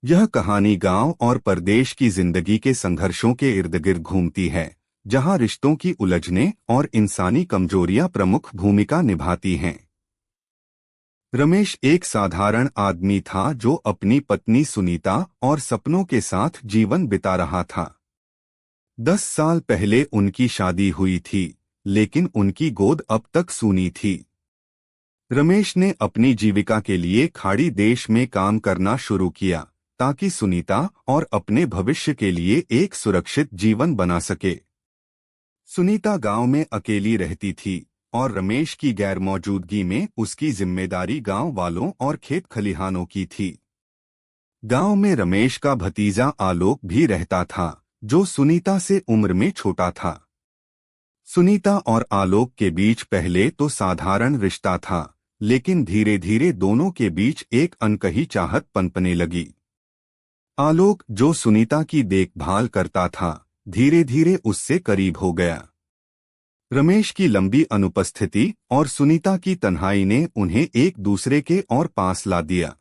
यह कहानी गांव और परदेश की जिंदगी के संघर्षों के इर्द गिर्द घूमती है, जहां रिश्तों की उलझनें और इंसानी कमजोरियां प्रमुख भूमिका निभाती हैं। रमेश एक साधारण आदमी था जो अपनी पत्नी सुनीता और सपनों के साथ जीवन बिता रहा था। 10 साल पहले उनकी शादी हुई थी, लेकिन उनकी गोद अब तक सूनी थी। रमेश ने अपनी जीविका के लिए खाड़ी देश में काम करना शुरू किया, ताकि सुनीता और अपने भविष्य के लिए एक सुरक्षित जीवन बना सके। सुनीता गांव में अकेली रहती थी और रमेश की गैरमौजूदगी में उसकी जिम्मेदारी गांव वालों और खेत खलिहानों की थी। गांव में रमेश का भतीजा आलोक भी रहता था, जो सुनीता से उम्र में छोटा था। सुनीता और आलोक के बीच पहले तो साधारण रिश्ता था, लेकिन धीरे धीरे दोनों के बीच एक अनकही चाहत पनपने लगी। आलोक, जो सुनीता की देखभाल करता था, धीरे धीरे उससे करीब हो गया। रमेश की लंबी अनुपस्थिति और सुनीता की तन्हाई ने उन्हें एक दूसरे के और पास ला दिया।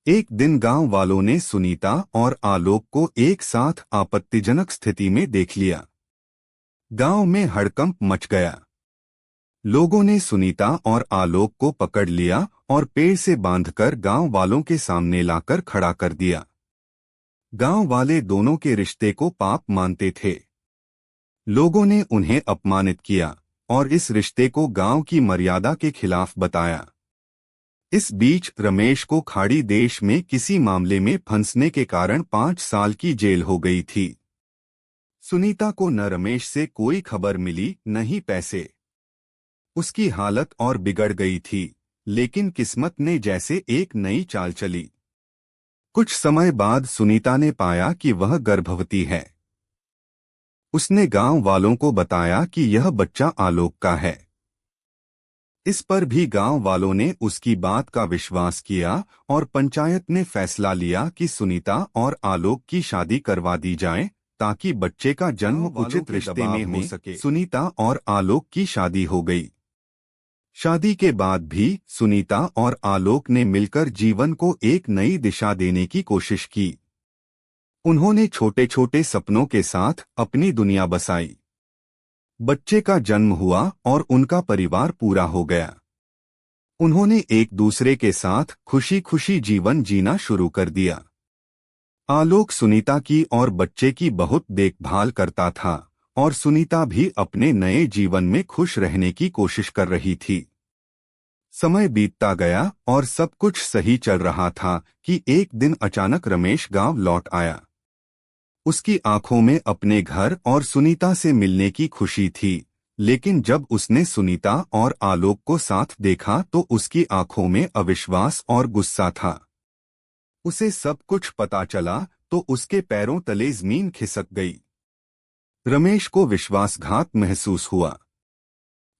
एक दिन गांव वालों ने सुनीता और आलोक को एक साथ आपत्तिजनक स्थिति में देख लिया। गांव में हड़कंप मच गया। लोगों ने सुनीता और आलोक को पकड़ लिया और पेड़ से बांधकर गांव वालों के सामने लाकर खड़ा कर दिया। गांव वाले दोनों के रिश्ते को पाप मानते थे। लोगों ने उन्हें अपमानित किया और इस रिश्ते को गांव की मर्यादा के खिलाफ बताया। इस बीच रमेश को खाड़ी देश में किसी मामले में फंसने के कारण 5 साल की जेल हो गई थी। सुनीता को न रमेश से कोई खबर मिली, न ही पैसे। उसकी हालत और बिगड़ गई थी, लेकिन किस्मत ने जैसे एक नई चाल चली। कुछ समय बाद सुनीता ने पाया कि वह गर्भवती है। उसने गांव वालों को बताया कि यह बच्चा आलोक का है। इस पर भी गांव वालों ने उसकी बात का विश्वास किया और पंचायत ने फैसला लिया कि सुनीता और आलोक की शादी करवा दी जाए, ताकि बच्चे का जन्म उचित रिश्ते में हो सके। सुनीता और आलोक की शादी हो गई। शादी के बाद भी सुनीता और आलोक ने मिलकर जीवन को एक नई दिशा देने की कोशिश की। उन्होंने छोटे छोटे सपनों के साथ अपनी दुनिया बसाई। बच्चे का जन्म हुआ और उनका परिवार पूरा हो गया। उन्होंने एक दूसरे के साथ खुशी खुशी जीवन जीना शुरू कर दिया। आलोक सुनीता की और बच्चे की बहुत देखभाल करता था और सुनीता भी अपने नए जीवन में खुश रहने की कोशिश कर रही थी। समय बीतता गया और सब कुछ सही चल रहा था कि एक दिन अचानक रमेश गांव लौट आया। उसकी आंखों में अपने घर और सुनीता से मिलने की खुशी थी, लेकिन जब उसने सुनीता और आलोक को साथ देखा तो उसकी आंखों में अविश्वास और गुस्सा था। उसे सब कुछ पता चला तो उसके पैरों तले जमीन खिसक गई। रमेश को विश्वासघात महसूस हुआ।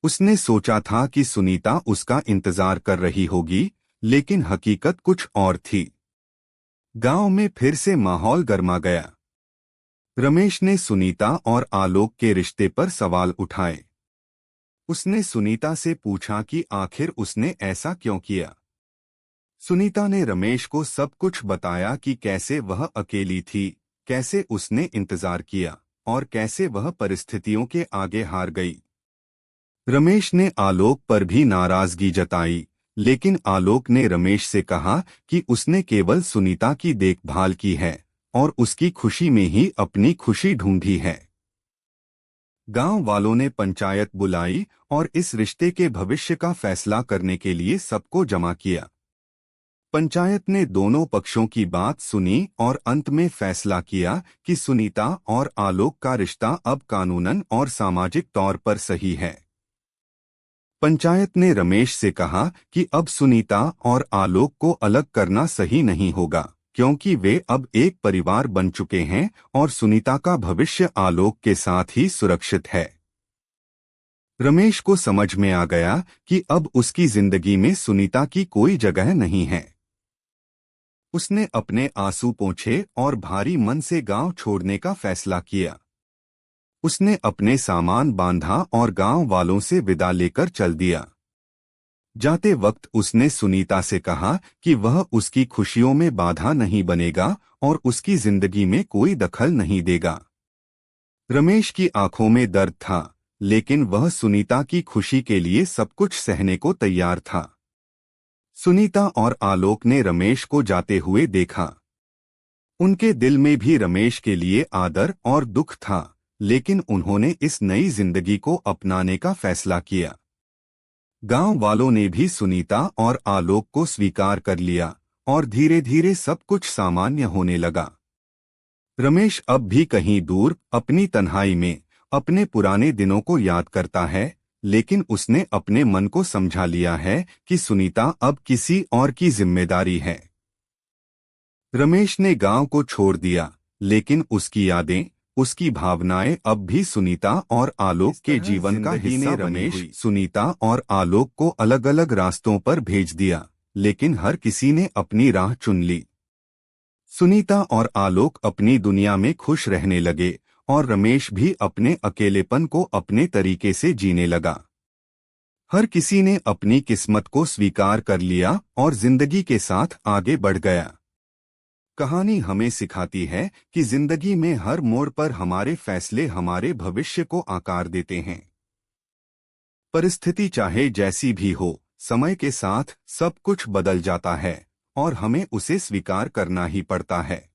उसने सोचा था कि सुनीता उसका इंतजार कर रही होगी, लेकिन हकीकत कुछ और थी। गांव में फिर से माहौल गर्मा गया। रमेश ने सुनीता और आलोक के रिश्ते पर सवाल उठाए। उसने सुनीता से पूछा कि आखिर उसने ऐसा क्यों किया। सुनीता ने रमेश को सब कुछ बताया कि कैसे वह अकेली थी, कैसे उसने इंतजार किया और कैसे वह परिस्थितियों के आगे हार गई। रमेश ने आलोक पर भी नाराजगी जताई, लेकिन आलोक ने रमेश से कहा कि उसने केवल सुनीता की देखभाल की है और उसकी खुशी में ही अपनी खुशी ढूंढी है। गांव वालों ने पंचायत बुलाई और इस रिश्ते के भविष्य का फैसला करने के लिए सबको जमा किया। पंचायत ने दोनों पक्षों की बात सुनी और अंत में फैसला किया कि सुनीता और आलोक का रिश्ता अब कानूनन और सामाजिक तौर पर सही है। पंचायत ने रमेश से कहा कि अब सुनीता और आलोक को अलग करना सही नहीं होगा, क्योंकि वे अब एक परिवार बन चुके हैं और सुनीता का भविष्य आलोक के साथ ही सुरक्षित है। रमेश को समझ में आ गया कि अब उसकी जिंदगी में सुनीता की कोई जगह नहीं है। उसने अपने आंसू पोंछे और भारी मन से गांव छोड़ने का फैसला किया। उसने अपने सामान बांधा और गांव वालों से विदा लेकर चल दिया। जाते वक्त उसने सुनीता से कहा कि वह उसकी खुशियों में बाधा नहीं बनेगा और उसकी जिंदगी में कोई दखल नहीं देगा। रमेश की आंखों में दर्द था, लेकिन वह सुनीता की खुशी के लिए सब कुछ सहने को तैयार था। सुनीता और आलोक ने रमेश को जाते हुए देखा। उनके दिल में भी रमेश के लिए आदर और दुख था, लेकिन उन्होंने इस नई जिंदगी को अपनाने का फैसला किया। गांव वालों ने भी सुनीता और आलोक को स्वीकार कर लिया और धीरे धीरे सब कुछ सामान्य होने लगा। रमेश अब भी कहीं दूर अपनी तन्हाई में अपने पुराने दिनों को याद करता है, लेकिन उसने अपने मन को समझा लिया है कि सुनीता अब किसी और की जिम्मेदारी है। रमेश ने गांव को छोड़ दिया, लेकिन उसकी यादें, उसकी भावनाएं अब भी सुनीता और आलोक के जीवन का हिस्सा बनी हुई। सुनीता और आलोक को अलग अलग रास्तों पर भेज दिया, लेकिन हर किसी ने अपनी राह चुन ली। सुनीता और आलोक अपनी दुनिया में खुश रहने लगे और रमेश भी अपने अकेलेपन को अपने तरीके से जीने लगा। हर किसी ने अपनी किस्मत को स्वीकार कर लिया और जिंदगी के साथ आगे बढ़ गया। कहानी हमें सिखाती है कि जिंदगी में हर मोड़ पर हमारे फैसले हमारे भविष्य को आकार देते हैं। परिस्थिति चाहे जैसी भी हो, समय के साथ सब कुछ बदल जाता है और हमें उसे स्वीकार करना ही पड़ता है।